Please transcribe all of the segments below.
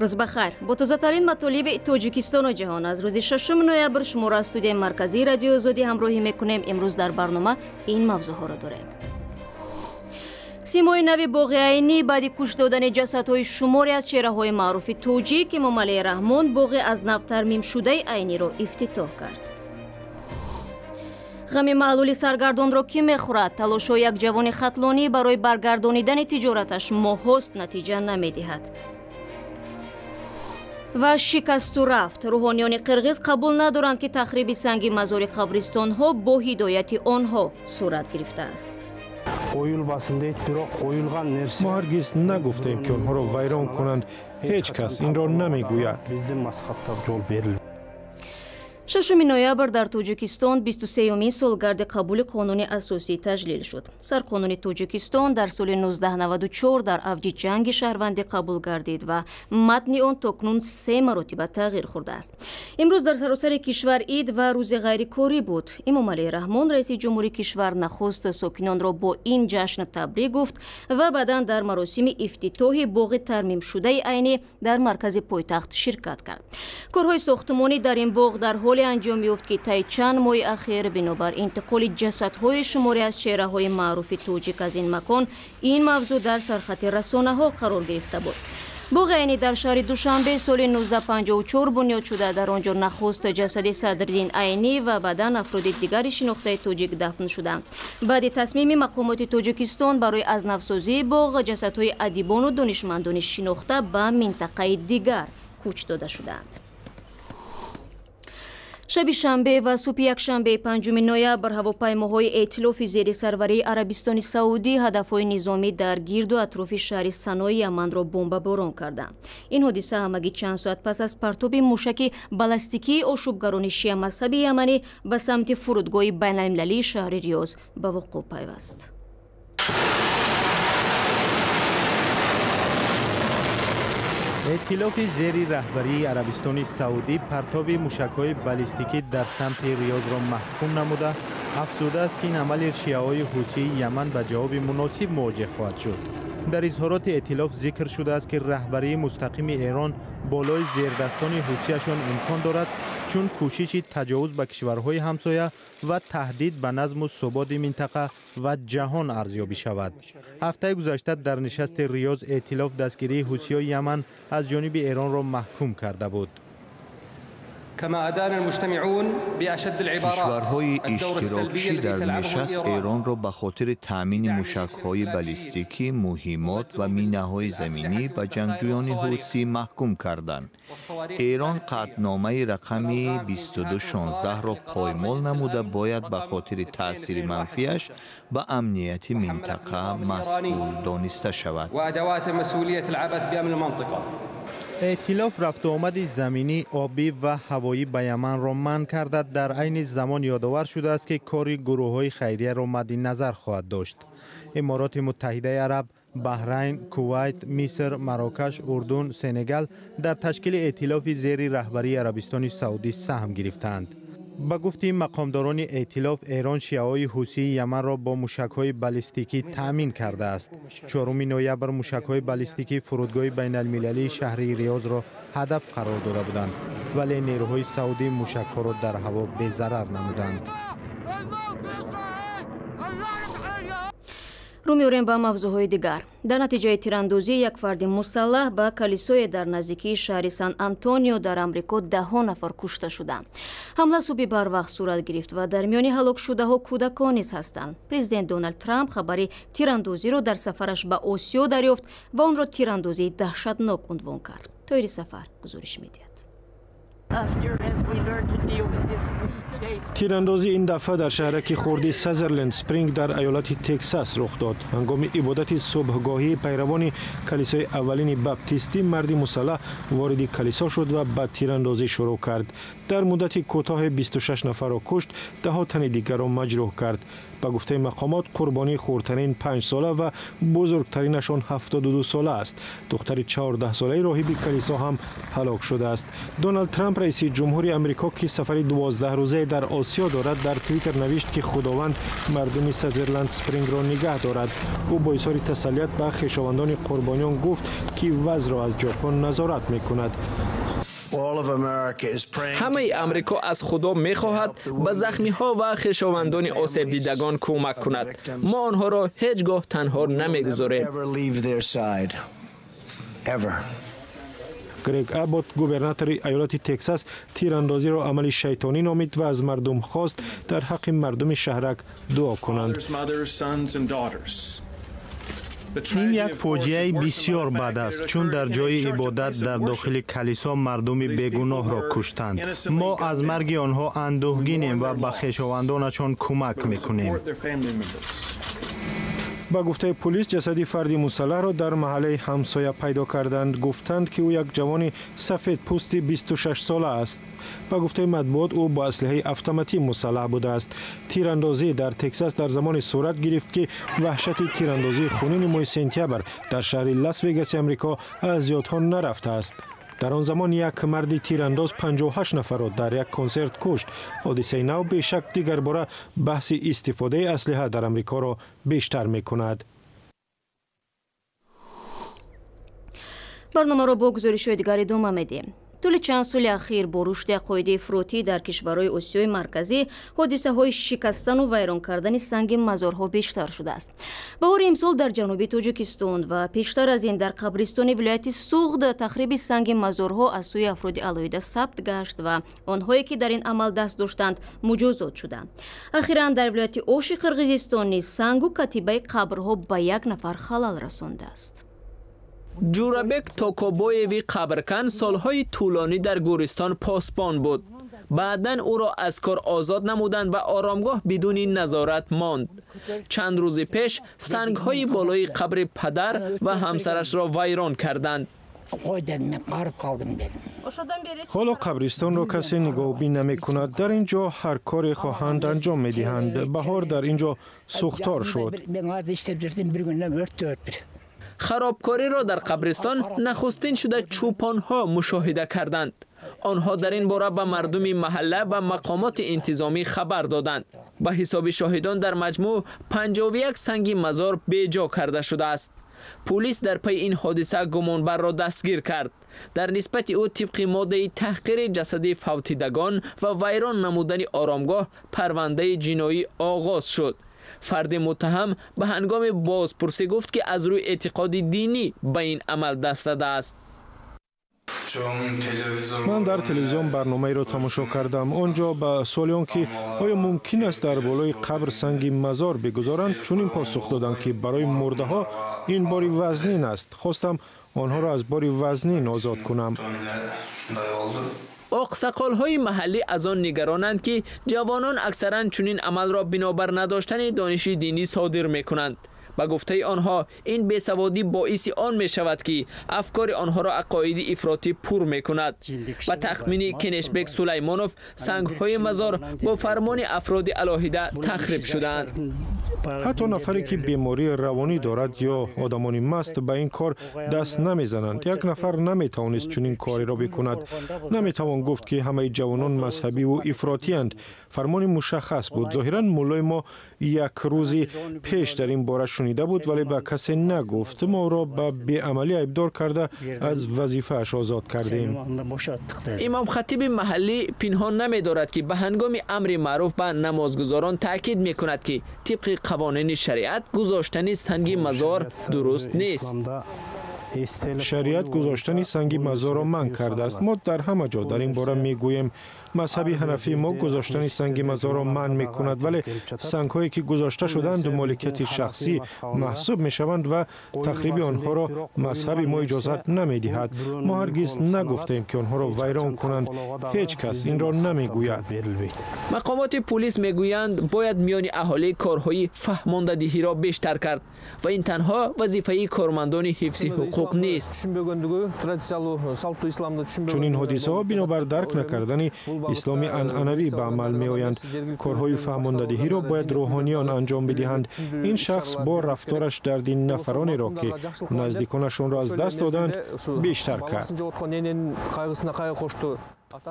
روز بخیر. با تازه‌ترین مطالب تاجیکستان و جهان از روز 6 نوامبر شما را استودیوی مرکزی رادیو آزادی همراهی میکنیم. امروز در برنامه این موضوع ها را داریم. سیمای نوی باغ عینی بعد کش دادن جسدهای شماری از چهره‌های معروف توجیک امام علی رحمان باغ از نو ترمیم شده عینی را افتتاح کرد. غم معلول سرگردان را کی میخورد؟ تلاش‌های یک جوان خطلانی برای برگردانیدن تجارتش ماهاست نتیجه نمیدهد. و شکست و رفت. روحانیان قرغیز قبول ندارند که تخریب سنگ مزار قبرستان ها با هدایت آنها صورت گرفته است. ما هرگز نگفتیم که آنها را ویران کنند. هیچ کس این را نمیگوید. 6 نوامبر در تاجیکستان 23مین سالگرد قبول قانون اساسی تجلیل شد. سرقانون تاجیکستان در سال 1994 در اوج جنگ شهروندی قبول گردید و متن آن تاکنون 3 مرتبه تغییر خورده است. امروز در سراسر کشور عید و روز غیرکاری بود. امام علی رحمان رئیس جمهوری کشور نخست ساکنان را با این جشن تبریک گفت و بعداً در مراسم افتتاح باغ ترمیم شده عینی در مرکز پایتخت شرکت کرد. کارهای ساختمانی در این باغ در حال انجام یافت که طی چند ماه اخیر بنابر انتقال جسدهای شماری از چهره‌های معروف توجیک از این مکان این موضوع در سرخط رسانه‌ها قرار گرفته بود. باغ عینی در شهر دوشنبه سال 1954 بنیاد شده. در آنجا نخست جسد صدرالدین عینی و بعدا افراد دیگر شناخته توجیک دفن شدند. بعد تصمیم مقامات تاجیکستان برای از نوسازی باغ جسدهای ادیبان و دانشمندان شناخته به منطقه دیگر کوچ داده شدند. شب شنبه و صبح یک شنبه 5 نوامبر هواپیماهای ائتلاف زیر سروری عربستان سعودی هدفهای نظامی در گرد و اطراف شهر سنا یمن را بمباران کردند. این حادثه همگی چند ساعت پس از پرتاب موشک بالستیکی آشوبگران شیعه مذهبی یمنی به سمت فرودگاه بین‌المللی شهر ریاض به وقوع پیوست. ائتلاف زیر رهبری عربستان سعودی پرتاب موشک‌های بالستیکی در سمت ریاض را محکوم نموده افزوده است که این عمل شیعه‌های حوثی یمن به جواب مناسب مواجه خواهد شد. در اظهارات ائتلاف ذکر شده است که رهبری مستقیم ایران بالای زیردستان حوثیشان امکان دارد چون کوشش تجاوز به کشورهای همسایه و تهدید به نظم و ثبات منطقه و جهان ارزیابی شود. هفته گذشته در نشست ریاض ائتلاف دستگیری حوثیان یمن از جانب ایران را محکوم کرده بود. کشورهای اشتراکی در نشست ایران را به خاطر تأمین موشک‌های بالستیکی، مهمات و مینه‌های زمینی به جنگجویان حوثی محکوم کردند. ایران قطعنامه رقم 2216 را پایمال نموده باید به خاطر تأثیر منفیش به امنیت منطقه مسئول دانسته شود. ائتلاف رفت و آمد زمینی، آبی و هوایی به یمن را منع کرده. در عین زمان یادآور شده است که کار گروه‌های خیریه را مد نظر خواهد داشت. امارات متحده عرب، بحرین، کویت، مصر، مراکش، اردن، سنگال در تشکیل ائتلاف زیر رهبری عربستان سعودی سهم گرفتند. با گفته مقامداران ائتلاف ایران شیعه‌های حوثی یمن را با موشک‌های بالستیکی تأمین کرده است. 4 نوامبر موشک‌های بالستیکی فرودگاه بین‌المللی شهر ریاض را هدف قرار داده بودند ولی نیروهای سعودی موشک‌ها را در هوا بی‌ضرر نمودند. رو می‌آوریم به موضوعهای دیگر. در نتیجه تیراندازی یک فرد مسلح به کلیسای در نزدیکی شهر سان آنتونیو در آمریکا 10 نفر کشته شدند. حمله صبح بر وقت صورت گرفت و در میان هلاک شده‌ها کودکان نیز هستند. پرزیدنت دونالد ترامپ خبر تیراندازی را در سفرش به آسیا دریافت و آن را تیراندازی دهشتناک عنوان کرد. تایری سفر گزارش می‌دهد. تیراندازی این دفعه در شهرک خردی سازرلند سپرینگ در ایالت تگزاس رخ داد. هنگام عبادت صبحگاهی پیروان کلیسای اولین بپتیستی مردی مسلح وارد کلیسا شد و به تیراندازی شروع کرد. در مدت کوتاه 26 نفر را کشت، 10 تن دیگر را مجروح کرد. به گفته مقامات قربانی خردترین 5 ساله و بزرگترینشان 72 ساله است. دختر 14 ساله راهب کلیسا هم هلاک شده است. دونالد ترامپ رئیس جمهور آمریکا که سفری 12 روزه در آسیا دارد در توییتر نوشت که خداوند مردم سازرلند اسپرینگ را نگه دارد. او با اظهار تسلیت به خویشاوندان قربانیان گفت که وضع را از ژاپن نظارت می‌کند. همه امریکا از خدا می‌خواهد به زخمی‌ها و خویشاوندان آسیب دیدگان کمک کند. ما آنها را هیچگاه تنها نمی‌گذاریم. گرگ ابات گوبرناتور ایالت تگزاس تیراندازی را عمل شیطانی نامید و از مردم خواست در حق مردم شهرک دعا کنند. این یک فاجعه بسیار بد است چون در جای عبادت در داخل کلیسا مردم بیگناه را کشتند. ما از مرگ آنها اندوهگینیم و به خویشاوندانشان کمک میکنیم. با گفته پلیس جسدی فردی مسلح را در محله همسایه پیدا کردند. گفتند که او یک جوان سفید پوستی 26 ساله است. با گفته مطبوعات او با اسلحه اتوماتی مسلح بوده است. تیراندازی در تگزاس در زمان صورت گرفت که وحشت تیراندازی خونین ماه سپتامبر در شهر لاس وگاس آمریکا از یادها نرفته است. در آن زمان یک مرد تیرانداز 58 نفر را در یک کنسرت کشت. حادثه نو به شک دیگر باره بحث استفاده اسلحه در آمریکا را بیشتر می‌کند. برنامه را با گزارش‌های دیگر ادامه می‌دیم. طول چند سال اخیر با رشد عقاید افراطی در کشورهای آسیای مرکزی حادثه‌های شکستن و ویران کردن سنگ مزارها بیشتر شده است. بهار امسال در جنوب تاجیکستان و پیشتر از این در قبرستان ولایت سوغد تخریب سنگ مزارها از سوی افراد علاهیده ثبت گشت و آنهایی که در این عمل دست داشتند مجازات شدند. اخیراً در ولایت اوش قرقیزستان نیز سنگ و کتیبه قبرها به یک نفر خلل رسانده است. جورابک توکوبویوی قبرکن سالهای طولانی در گورستان پاسبان بود. بعداً او را از کار آزاد نمودند و آرامگاه بدون نظارت ماند. چند روز پیش سنگ‌های بالای قبر پدر و همسرش را ویران کردند. حالا قبرستان را کسی نگاهبین نمی کند. در اینجا هر کاری خواهند انجام می دهند. بهار در اینجا سوختار شد. خرابکاری را در قبرستان نخستین شده چوپان‌ها مشاهده کردند. آنها در این باره به مردم محله و مقامات انتظامی خبر دادند. به حساب شاهدان در مجموع 51 سنگ مزار بیجا کرده شده است. پلیس در پی این حادثه گمانبر را دستگیر کرد. در نسبت او طبق ماده تحقیر جسد فوتیدگان و ویران نمودن آرامگاه پرونده جنایی آغاز شد. فرد متهم به هنگام بازپرسی گفت که از روی اعتقاد دینی به این عمل دست داده است. من در تلویزیون برنامه را تماشا کردم. آنجا به سوالیان که آیا ممکن است در بالای قبر سنگ مزار بگذارند چنین پاسخ دادند که برای مرده ها این باری وزنین است. خواستم آنها را از باری وزنین آزاد کنم. آقسقال‌های محلی از آن نگرانند که جوانان اکثراً چنین عمل را بنابر نداشتن دانش دینی صادر می‌کنند. با گفته آنها این بیسوادی باعث آن می شود که افکار آنها را عقاید افراطی پر می کند. و تخمین کنشبک سلیمانوف سنگ‌های مزار با فرمان افراد علاهیده تخریب شدند. حتی نفری که بیماری روانی دارد یا آدمان مست به این کار دست نمیزنند. یک نفر نمیتوانست چنین کاری را بکند. نمیتوان گفت که همه جوانان مذهبی و افراطی اند. فرمان مشخص بود. ظاهرا مولای ما یک روزی پیش در این باره شنیده بود ولی به کسی نگفت. ما را به بیعملی ابدار کرده از وظیفه اش آزاد کردیم. امام خطیب محلی پنهان نمی‌دارد که به هنگام امر معروف به نمازگزاران تاکید می‌کند که طبق قوانین شریعت گذاشتن سنگ مزار درست نیست. شریعت گذاشتن سنگ مزار را منع کرده است. ما در همه جا در این باره میگوییم. مذهب حنفی ما گذاشتن سنگ مزار را منع میکند ولی سنگ هایی که گذاشته شدند مالکیت شخصی محسوب میشوند و تخریب آنها را مذهب ما اجازت نمیدهد. ما هرگز نگفتیم که آنها را ویران کنند. هیچ کس این را نمیگوید. مقامات پلیس میگویند باید میان اهالی کارهای فهماندهی را بیشتر کرد و این تنها وظیفه کارمندان حفظ حقوق نیست. چون این حادثه ها بنابر درک نکردن اسلام عنعنوی به عمل می آیند. کارهای فهماندهی را باید روحانیان انجام بدهند. این شخص با رفتارش درد نفرانی را که نزدیکانشان را از دست دادند بیشتر کرد.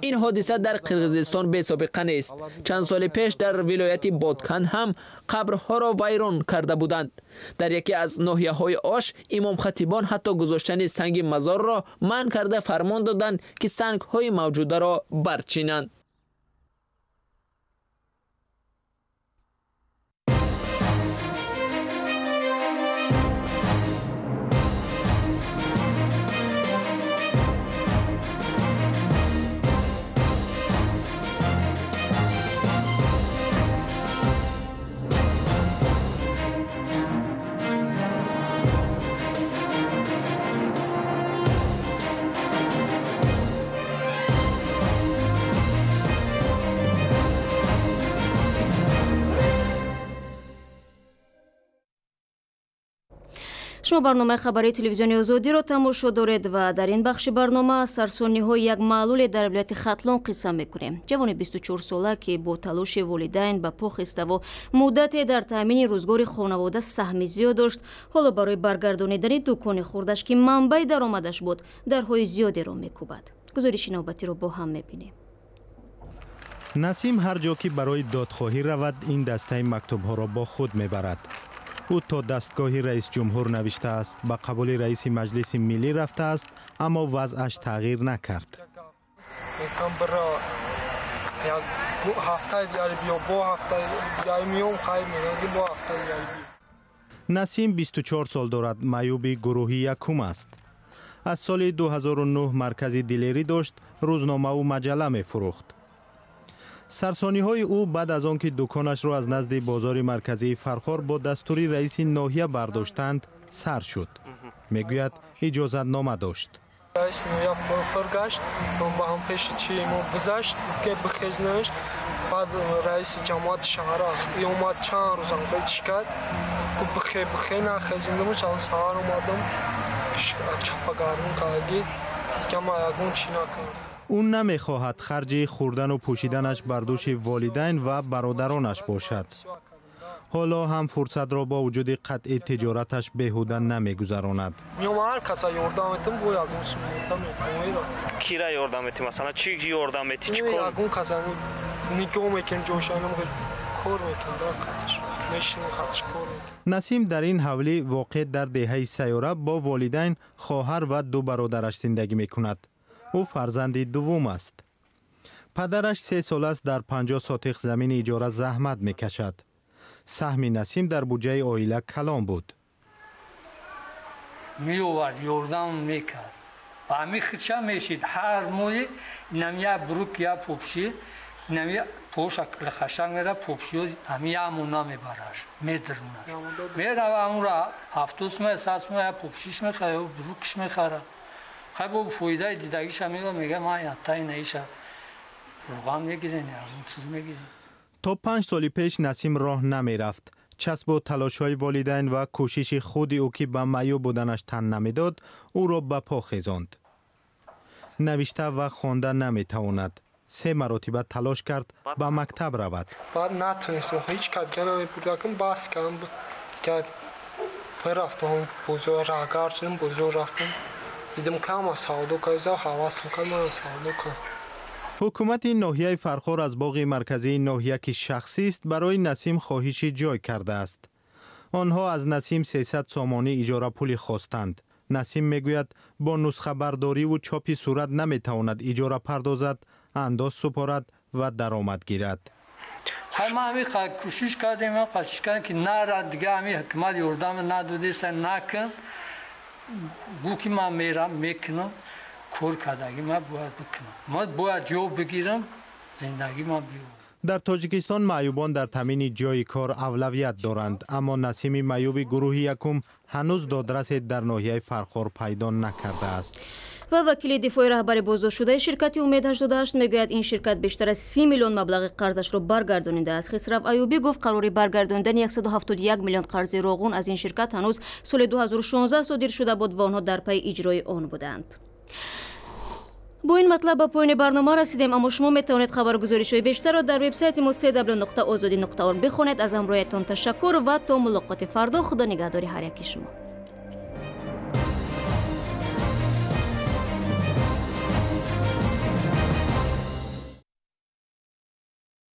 این حادثه در قرقیزستان بی‌سابقه نیست. چند سال پیش در ولایت بادکن هم قبرها را ویران کرده بودند. در یکی از ناحیه‌های آش امام خطیبان حتی گذاشتن سنگ مزار را منع کرده فرمان دادند که سنگ‌های موجوده را برچینند. شما برنامه خبری تلویزیونی آزادی را تماشا دارید و در این بخش برنامه از سرسانی‌های یک معلول در ولایت ختلان قصه می‌کنیم. جوان 24 ساله که با تلاش والدین به پا خسته و مدتی در تامین روزگار خانواده سهم زیاد داشت، حالا برای برگردانیدن دکان خردش که منبع درآمدش بود، درهای زیادی را می‌کوبد. گزارش نوبتی را با هم می‌بینیم. نسیم هر جا که برای دادخواهی رود این دسته مکتوب‌ها را با خود می‌برد. او تا دستگاه رئیس جمهور نوشته است، به قبول رئیس مجلس ملی رفته است، اما وضعش تغییر نکرد. نسیم 24 سال دارد، معیوب گروهی یکم است. از سال 2009 مرکز دیلری داشت، روزنامه و مجله می فروخت. سرسانی های او بعد از آنکه دکانش را از نزد بازار مرکزی فرخار با دستور رئیس ناحیه برداشتند سر شد. میگوید اجازت نامه داشت. رئیس ناحیه فرگشت با هم پیش چی ما گذشت که بخیزنش. بعد رئیس جماعت شهر ای اومد چند روز انقدر چیکار بخی نخیزیدم. چند سهار اومدم چپاگارون کاگی دیگه ما یکون چی نکردم. اون نمیخواهد خرج خوردن و پوشیدنش بر دوش والدین و برادرانش باشد. حالا هم فرصت را با وجود قطع تجارتش بیهوده نمیگذراند. میام هر کسا یاردم میتم گویا اون سومیتم. کی را یاردم میتی؟ مثلا چی یاردم میتی؟ چی کار؟ اون کسا نگاه میکنم جوشانم کار میکنم داکاتش. نشین خاطش کار. نسیم در این حولی واقع در دهه سیاره با والدین، خواهر و دو برادرش زندگی میکند. او فرزند دوم است. پدرش 3 سال است در 50 ساتق زمین اجاره زحمت میکشد. سهم نسیم در بودجه عائله کلان بود. میوارد یاردم میکرد. امی خدشه میشید هر موی نمیه بروک یا پوپشی نمیه پوشک لخشنگ میره پوپشی امی امونا میبرش میدرونش میره و امورا هفتوس می اساس می پوپشیش میخواه و بروکش میخواه. خب فایده دیدگیش میگه ما یادتای نیشه روغم میگیرین یا اون چیز میگیرین. تا 5 سال پیش نسیم راه نمی رفت. چسب و تلاش های والدین و کوشش خود او که به معیوب بودنش تن نمیداد او را به پا خیزاند. نوشته و خواندن نمی تواند. 3 مرتبه تلاش کرد به مکتب رود. بعد نتونستم هیچ کاری بودم باز کردم که رفتم بزرگ راهکار شدم بزرگ رفتم. دیدم که ما سعودو کایزا حواسم کنم من سعودو کنم. حکومت ناحیه فرخار از باغ مرکزی ناحیه که شخصی است برای نسیم خواهش جای کرده است. آنها از نسیم 300 سامانی اجاره پولی خواستند. نسیم میگوید با نسخه برداری و چاپی صورت نمیتواند اجاره پردازد، انداز سپارد و درآمد گیرد. ما همی کوشش کردیم که نه دیگه همی حکومت یاردم نداده سن نکن. بو که من میرم میکنم کار کردگی من باید بکنم. من باید جواب بگیرم زندگی من بیارم. در تاجیکستان معیوبان در تامین جای کار اولویت دارند، اما نسیم معیوب گروه یکم هنوز دادرس در ناحیه فرخار پیدا نکرده است. و وکیل دفاع رهبر بازداشت شده شرکت امید 88 میگوید این شرکت بیشتر از 30 میلیون مبلغ قرضش را برگردانیده است. خسرو ایوبی گفت قرار برگرداندن 171 میلیون قرض روغون از این شرکت هنوز سال 2016 صادر شده بود و آنها در پی اجرای آن بودند. با این مطلب به پایان برنامه رسیدیم، اما شما میتوانید خبرگزاری‌های بیشتر را در وبسایت ما www.azadi.org بخوانید. از همراهیتان تشکر و تا ملاقات فردا. خدا نگهدار هر یک شما.